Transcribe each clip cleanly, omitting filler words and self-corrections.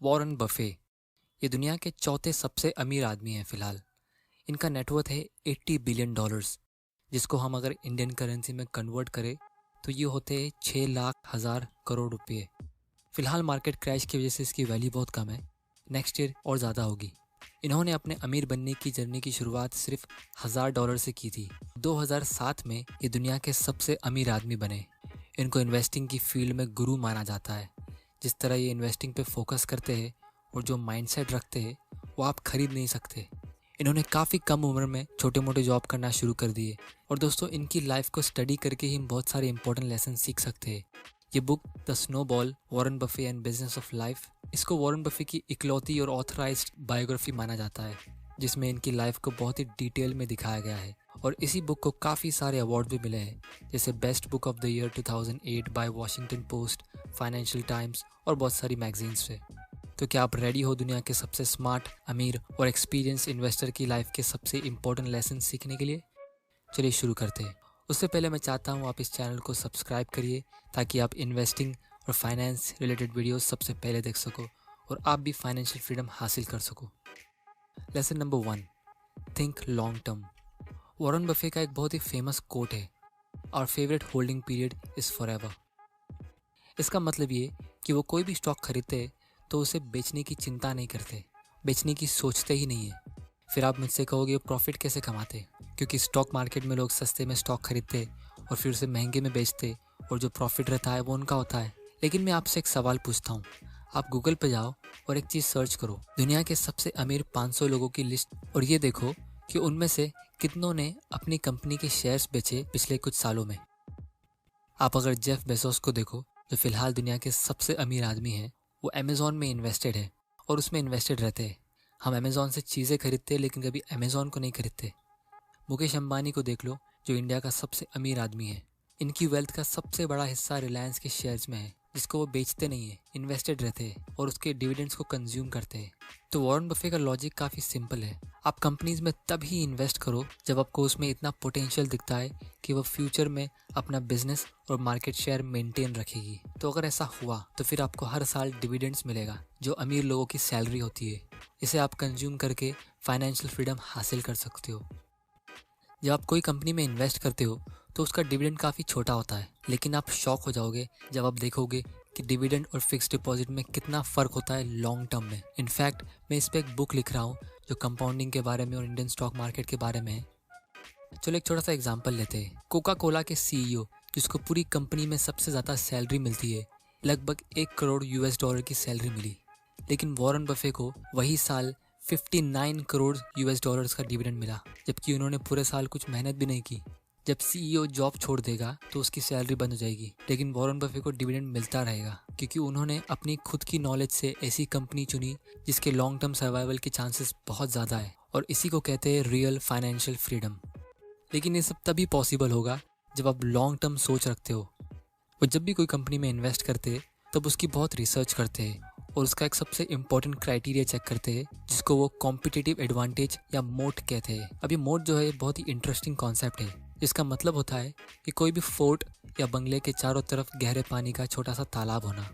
Warren Buffett ये दुनिया के चौथे सबसे अमीर आदमी हैं फिलहाल। इनका नेटवर्थ है $80 बिलियन, जिसको हम अगर इंडियन करेंसी में कन्वर्ट करें तो ये होते हैं 6,00,000 करोड़ रुपये। फिलहाल मार्केट क्रैश की वजह से इसकी वैल्यू बहुत कम है, नेक्स्ट ईयर और ज़्यादा होगी। इन्होंने अपने अमीर बनने की जर्नी की शुरुआत सिर्फ $1,000 से की थी। 2007 में ये दुनिया के सबसे अमीर आदमी बने। इनको इन्वेस्टिंग की फील्ड में गुरु माना जाता है। जिस तरह ये इन्वेस्टिंग पे फोकस करते हैं और जो माइंडसेट रखते हैं वो आप खरीद नहीं सकते। इन्होंने काफ़ी कम उम्र में छोटे मोटे जॉब करना शुरू कर दिए और दोस्तों इनकी लाइफ को स्टडी करके ही हम बहुत सारे इंपॉर्टेंट लेसन सीख सकते हैं। ये book the snowball Warren Buffett and business of life, इसको वॉरेन बफे की इकलौती और ऑथराइज्ड बायोग्राफी माना जाता है, जिसमें इनकी लाइफ को बहुत ही डिटेल में दिखाया गया है। और इसी बुक को काफ़ी सारे अवार्ड भी मिले हैं, जैसे best book of the year 2008 by Washington Post, financial times और बहुत सारी मैगजीन्स से। तो क्या आप रेडी हो दुनिया के सबसे स्मार्ट, अमीर और एक्सपीरियंस इन्वेस्टर की लाइफ के सबसे इंपॉर्टेंट लेसन सीखने के लिए? चलिए शुरू करते हैं। उससे पहले मैं चाहता हूँ आप इस चैनल को सब्सक्राइब करिए ताकि आप इन्वेस्टिंग और फाइनेंस रिलेटेड वीडियोस सबसे पहले देख सको और आप भी फाइनेंशियल फ्रीडम हासिल कर सको। Lesson number 1, think long term. Warren Buffett का एक बहुत ही फेमस कोट है, our favourite holding period is forever. इसका मतलब ये कि वो कोई भी स्टॉक खरीदते हैं तो उसे बेचने की चिंता नहीं करते, बेचने की सोचते ही नहीं है। फिर आप मुझसे कहोगे प्रॉफिट कैसे कमाते? क्योंकि स्टॉक मार्केट में लोग सस्ते में स्टॉक खरीदते और फिर उसे महंगे में बेचते और जो प्रॉफिट रहता है वो उनका होता है। लेकिन मैं आपसे एक सवाल पूछता हूँ, आप गूगल पे जाओ और एक चीज़ सर्च करो, दुनिया के सबसे अमीर 500 लोगों की लिस्ट, और ये देखो कि उनमें से कितनों ने अपनी कंपनी के शेयर्स बेचे पिछले कुछ सालों में। आप अगर जेफ बेजोस को देखो, जो फिलहाल दुनिया के सबसे अमीर आदमी हैं, वो अमेज़ॉन में इन्वेस्टेड है और उसमें इन्वेस्टेड रहते हैं। हम अमेज़ॉन से चीज़ें खरीदते हैं लेकिन कभी अमेज़ॉन को नहीं खरीदते। मुकेश अंबानी को देख लो, जो इंडिया का सबसे अमीर आदमी है। इनकी वेल्थ का सबसे बड़ा हिस्सा रिलायंस के शेयर्स में है, जिसको वो बेचते नहीं है, इन्वेस्टेड रहते हैं और उसके डिविडेंड्स को कंज्यूम करते हैं। तो वॉरेन बफे का लॉजिक काफ़ी सिंपल है, आप कंपनीज में तभी इन्वेस्ट करो जब आपको उसमें इतना पोटेंशियल दिखता है कि वो फ्यूचर में अपना बिजनेस और मार्केट शेयर मेंटेन रखेगी। तो अगर ऐसा हुआ तो फिर आपको हर साल डिविडेंड्स मिलेगा, जो अमीर लोगों की सैलरी होती है। इसे आप कंज्यूम करके फाइनेंशियल फ्रीडम हासिल कर सकते हो। जब आप कोई कंपनी में इन्वेस्ट करते हो तो उसका डिविडेंड काफ़ी छोटा होता है, लेकिन आप शॉक हो जाओगे जब आप देखोगे कि डिविडेंड और फिक्स्ड डिपॉजिट में कितना फ़र्क होता है लॉन्ग टर्म में। इनफैक्ट मैं इस पर एक बुक लिख रहा हूँ जो कंपाउंडिंग के बारे में और इंडियन स्टॉक मार्केट के बारे में है। चलो एक छोटा सा एग्जांपल लेते हैं। कोका कोला के CEO, जिसको पूरी कंपनी में सबसे ज़्यादा सैलरी मिलती है, लगभग $1 करोड़ की सैलरी मिली, लेकिन वॉरेन बफे को वही साल $59 करोड़ का डिविडेंड मिला, जबकि उन्होंने पूरे साल कुछ मेहनत भी नहीं की। जब CEO जॉब छोड़ देगा तो उसकी सैलरी बंद हो जाएगी, लेकिन वॉरेन बफे को डिविडेंड मिलता रहेगा क्योंकि उन्होंने अपनी खुद की नॉलेज से ऐसी कंपनी चुनी जिसके लॉन्ग टर्म सर्वाइवल के चांसेस बहुत ज़्यादा है, और इसी को कहते हैं रियल फाइनेंशियल फ्रीडम। लेकिन ये सब तभी पॉसिबल होगा जब आप लॉन्ग टर्म सोच रखते हो। वो जब भी कोई कंपनी में इन्वेस्ट करते हैं तब उसकी बहुत रिसर्च करते हैं और उसका एक सबसे इम्पोर्टेंट क्राइटेरिया चेक करते हैं, जिसको वो कॉम्पिटिटिव एडवांटेज या मोट कहते हैं। अब ये मोट जो है बहुत ही इंटरेस्टिंग कॉन्सेप्ट है, जिसका मतलब होता है कि कोई भी फोर्ट या बंगले के चारों तरफ गहरे पानी का छोटा सा तालाब होना,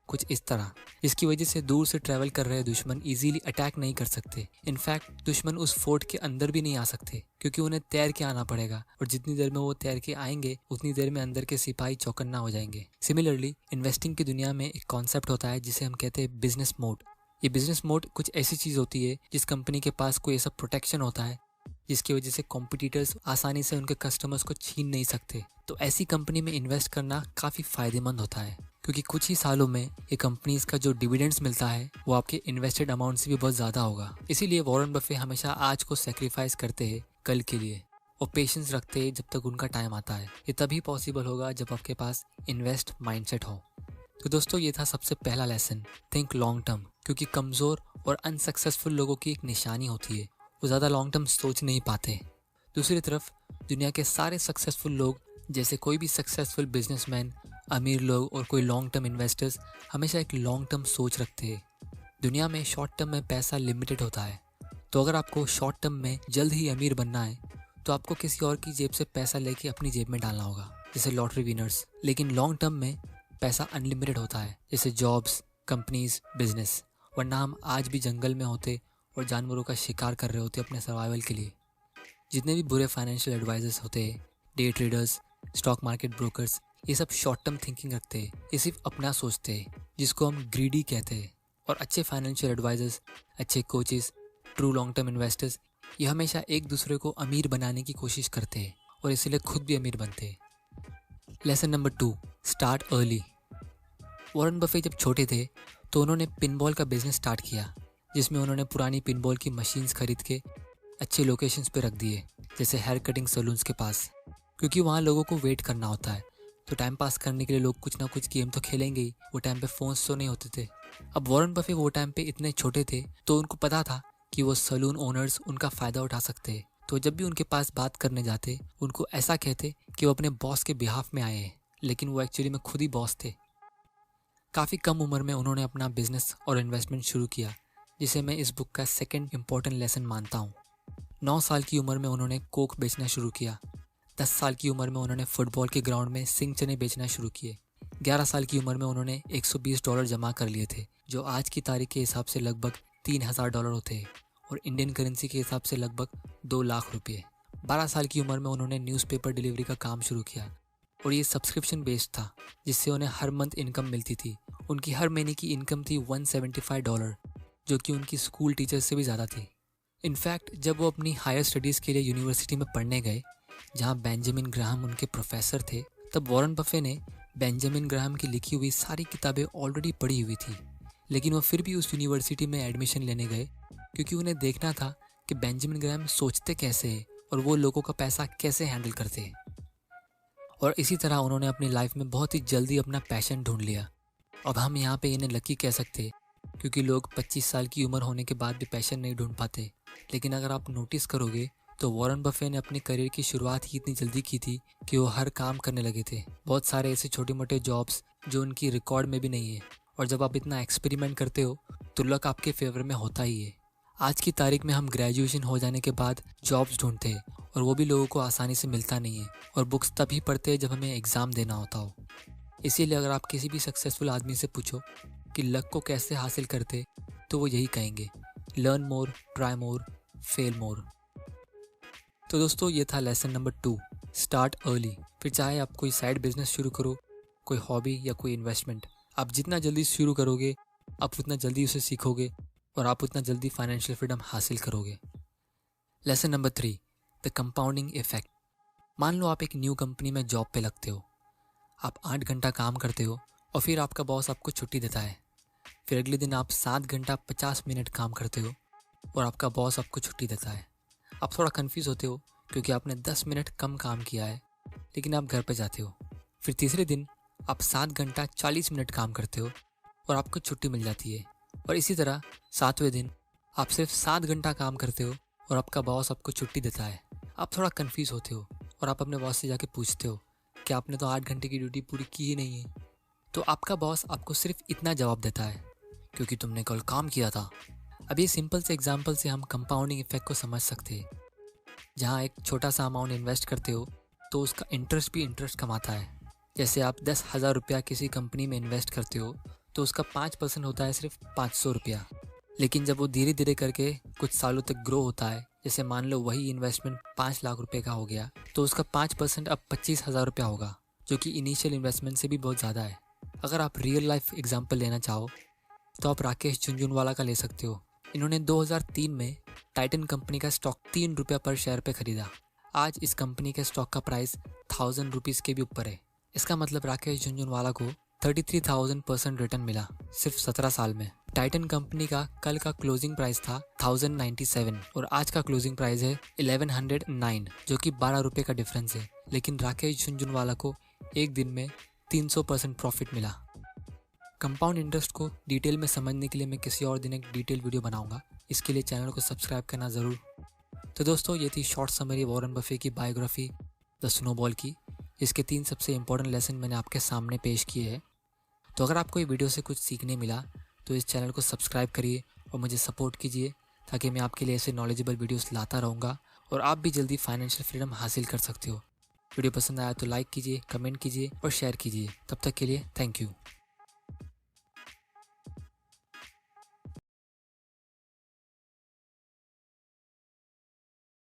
कुछ इस तरह, जिसकी वजह से दूर से ट्रैवल कर रहे दुश्मन इजीली अटैक नहीं कर सकते। इनफैक्ट दुश्मन उस फोर्ट के अंदर भी नहीं आ सकते क्योंकि उन्हें तैर के आना पड़ेगा, और जितनी देर में वो तैर के आएंगे उतनी देर में अंदर के सिपाही चौकन्ना हो जाएंगे। सिमिलरली इन्वेस्टिंग की दुनिया में एक कॉन्सेप्ट होता है जिसे हम कहते हैं बिजनेस मोड। ये बिजनेस मोड कुछ ऐसी चीज होती है जिस कंपनी के पास कोई ऐसा प्रोटेक्शन होता है जिसकी वजह से कॉम्पिटिटर्स आसानी से उनके कस्टमर्स को छीन नहीं सकते। तो ऐसी कंपनी में इन्वेस्ट करना काफ़ी फायदेमंद होता है क्योंकि कुछ ही सालों में ये कंपनीज का जो डिविडेंड्स मिलता है वो आपके इन्वेस्टेड अमाउंट से भी बहुत ज़्यादा होगा। इसीलिए वॉरेन बफे हमेशा आज को सेक्रीफाइस करते हैं कल के लिए और पेशेंस रखते हैं जब तक उनका टाइम आता है। ये तभी पॉसिबल होगा जब आपके पास इन्वेस्ट माइंडसेट हो। तो दोस्तों ये था सबसे पहला लेसन, थिंक लॉन्ग टर्म, क्योंकि कमज़ोर और अनसक्सेसफुल लोगों की एक निशानी होती है, वो ज़्यादा लॉन्ग टर्म सोच नहीं पाते। दूसरी तरफ दुनिया के सारे सक्सेसफुल लोग, जैसे कोई भी सक्सेसफुल बिजनेसमैन, अमीर लोग और कोई लॉन्ग टर्म इन्वेस्टर्स, हमेशा एक लॉन्ग टर्म सोच रखते हैं। दुनिया में शॉर्ट टर्म में पैसा लिमिटेड होता है, तो अगर आपको शॉर्ट टर्म में जल्द ही अमीर बनना है तो आपको किसी और की जेब से पैसा लेके अपनी जेब में डालना होगा, जैसे लॉटरी विनर्स। लेकिन लॉन्ग टर्म में पैसा अनलिमिटेड होता है, जैसे जॉब्स, कंपनीज, बिजनेस, वरना हम आज भी जंगल में होते और जानवरों का शिकार कर रहे होते अपने सर्वाइवल के लिए। जितने भी बुरे फाइनेंशियल एडवाइजर्स होते हैं, day traders, stock market brokers, ये सब शॉर्ट टर्म थिंकिंग रखते हैं, ये सिर्फ अपना सोचते हैं, जिसको हम ग्रीडी कहते हैं। और अच्छे फाइनेंशियल एडवाइजर्स, अच्छे coaches, true long term investors, ये हमेशा एक दूसरे को अमीर बनाने की कोशिश करते हैं और इसीलिए खुद भी अमीर बनते हैं। Lesson number 2, start early. Warren Buffett जब छोटे थे तो उन्होंने पिनबॉल का बिजनेस स्टार्ट किया, जिसमें उन्होंने पुरानी पिनबॉल की मशीन्स खरीद के अच्छे लोकेशंस पे रख दिए, जैसे हेयर कटिंग सैलून्स के पास, क्योंकि वहाँ लोगों को वेट करना होता है। तो टाइम पास करने के लिए लोग कुछ ना कुछ गेम तो खेलेंगे ही। वो टाइम पे फ़ोन्स तो नहीं होते थे। अब वॉरेन बफे वो टाइम पे इतने छोटे थे तो उनको पता था कि वो सैलून ओनर्स उनका फ़ायदा उठा सकते हैं। तो जब भी उनके पास बात करने जाते, उनको ऐसा कहते कि वो अपने बॉस के बिहाफ में आए हैं, लेकिन वो एक्चुअली में खुद ही बॉस थे। काफ़ी कम उम्र में उन्होंने अपना बिजनेस और इन्वेस्टमेंट शुरू किया, जिसे मैं इस बुक का सेकंड इम्पोर्टेंट लेसन मानता हूँ। 9 साल की उम्र में उन्होंने कोक बेचना शुरू किया। 10 साल की उम्र में उन्होंने फुटबॉल के ग्राउंड में सिंग चने बेचना शुरू किए। 11 साल की उम्र में उन्होंने $120 जमा कर लिए थे, जो आज की तारीख के हिसाब से लगभग $3000 होते हैं और इंडियन करेंसी के हिसाब से लगभग 2 लाख रुपये। 12 साल की उम्र में उन्होंने न्यूज़पेपर डिलीवरी का काम शुरू किया और ये सब्सक्रिप्शन बेस्ड था, जिससे उन्हें हर मंथ इनकम मिलती थी। उनकी हर महीने की इनकम थी $175, जो कि उनकी स्कूल टीचर से भी ज़्यादा थी। इनफैक्ट जब वो अपनी हायर स्टडीज़ के लिए यूनिवर्सिटी में पढ़ने गए, जहाँ बेंजामिन ग्राहम उनके प्रोफेसर थे, तब वॉरेन बफे ने बेंजामिन ग्राहम की लिखी हुई सारी किताबें ऑलरेडी पढ़ी हुई थी, लेकिन वो फिर भी उस यूनिवर्सिटी में एडमिशन लेने गए, क्योंकि उन्हें देखना था कि बेंजामिन ग्राहम सोचते कैसे हैं और वो लोगों का पैसा कैसे हैंडल करते हैं। और इसी तरह उन्होंने अपनी लाइफ में बहुत ही जल्दी अपना पैशन ढूंढ लिया। अब हम यहाँ पे इन्हें लकी कह सकते, क्योंकि लोग 25 साल की उम्र होने के बाद भी पैशन नहीं ढूंढ पाते। लेकिन अगर आप नोटिस करोगे तो वॉरेन बफे ने अपने करियर की शुरुआत ही इतनी जल्दी की थी कि वो हर काम करने लगे थे। बहुत सारे ऐसे छोटे मोटे जॉब्स जो उनकी रिकॉर्ड में भी नहीं है। और जब आप इतना एक्सपेरिमेंट करते हो तो लक आपके फेवर में होता ही है। आज की तारीख में हम ग्रेजुएशन हो जाने के बाद जॉब्स ढूंढते हैं, और वो भी लोगों को आसानी से मिलता नहीं है। और बुक्स तभी पढ़ते हैं जब हमें एग्ज़ाम देना होता हो। इसीलिए अगर आप किसी भी सक्सेसफुल आदमी से पूछो कि लक को कैसे हासिल करते, तो वो यही कहेंगे, learn more, try more, fail more. तो दोस्तों, ये था लेसन नंबर 2, स्टार्ट अर्ली। फिर चाहे आप कोई साइड बिजनेस शुरू करो, कोई हॉबी या कोई इन्वेस्टमेंट, आप जितना जल्दी शुरू करोगे आप उतना जल्दी उसे सीखोगे और आप उतना जल्दी फाइनेंशियल फ्रीडम हासिल करोगे। Lesson number 3, the compounding effect. मान लो आप एक न्यू कंपनी में जॉब पे लगते हो। आप 8 घंटा काम करते हो और फिर आपका बॉस आपको छुट्टी देता है। फिर अगले दिन आप 7 घंटा 50 मिनट काम करते हो और आपका बॉस आपको छुट्टी देता है। आप थोड़ा कंफ्यूज होते हो क्योंकि आपने 10 मिनट कम काम किया है, लेकिन आप घर पे जाते हो। फिर तीसरे दिन आप 7 घंटा 40 मिनट काम करते हो और आपको छुट्टी मिल जाती है। और इसी तरह 7वें दिन आप सिर्फ 7 घंटा काम करते हो और आपका बॉस आपको छुट्टी देता है। आप थोड़ा कंफ्यूज होते हो और आप अपने बॉस से जाके पूछते हो कि आपने तो 8 घंटे की ड्यूटी पूरी की ही नहीं है। तो आपका बॉस आपको सिर्फ इतना जवाब देता है, क्योंकि तुमने कल काम किया था। अब ये सिंपल से एग्जाम्पल से हम कंपाउंडिंग इफेक्ट को समझ सकते हैं। जहाँ एक छोटा सा अमाउंट इन्वेस्ट करते हो तो उसका इंटरेस्ट भी इंटरेस्ट कमाता है। जैसे आप 10,000 रुपया किसी कंपनी में इन्वेस्ट करते हो तो उसका 5% होता है सिर्फ 500 रुपया। लेकिन जब वो धीरे धीरे करके कुछ सालों तक ग्रो होता है, जैसे मान लो वही इन्वेस्टमेंट 5 लाख रुपए का हो गया, तो उसका 5% अब 25,000 रुपया होगा, जो कि इनिशियल इन्वेस्टमेंट से भी बहुत ज़्यादा है। अगर आप रियल लाइफ एग्जाम्पल लेना चाहो तो आप राकेश झुनझुनवाला का ले सकते हो। इन्होंने 2003 में टाइटन कंपनी का स्टॉक 3 रुपया पर शेयर पे खरीदा। आज इस कंपनी के स्टॉक का प्राइस 1000 रुपीज़ के भी ऊपर है। इसका मतलब राकेश झुनझुनवाला को 33,000% रिटर्न मिला सिर्फ 17 साल में। टाइटन कंपनी का कल का क्लोजिंग प्राइस था 1097 और आज का क्लोजिंग प्राइस है 1109, जो कि 12 रुपये का डिफरेंस है। लेकिन राकेश झुनझुनवाला को एक दिन में 300% प्रॉफिट मिला। कंपाउंड इंटरेस्ट को डिटेल में समझने के लिए मैं किसी और दिन एक डिटेल वीडियो बनाऊंगा। इसके लिए चैनल को सब्सक्राइब करना ज़रूर। तो दोस्तों, ये थी शॉर्ट समरी वॉरेन बफे की बायोग्राफी द स्नोबॉल की, जिसके 3 सबसे इंपॉर्टेंट लेसन मैंने आपके सामने पेश किए हैं। तो अगर आपको ये वीडियो से कुछ सीखने मिला तो इस चैनल को सब्सक्राइब करिए और मुझे सपोर्ट कीजिए, ताकि मैं आपके लिए ऐसे नॉलेजेबल वीडियोस लाता रहूँगा और आप भी जल्दी फाइनेंशियल फ्रीडम हासिल कर सकते हो। वीडियो पसंद आया तो लाइक कीजिए, कमेंट कीजिए और शेयर कीजिए। तब तक के लिए थैंक यू।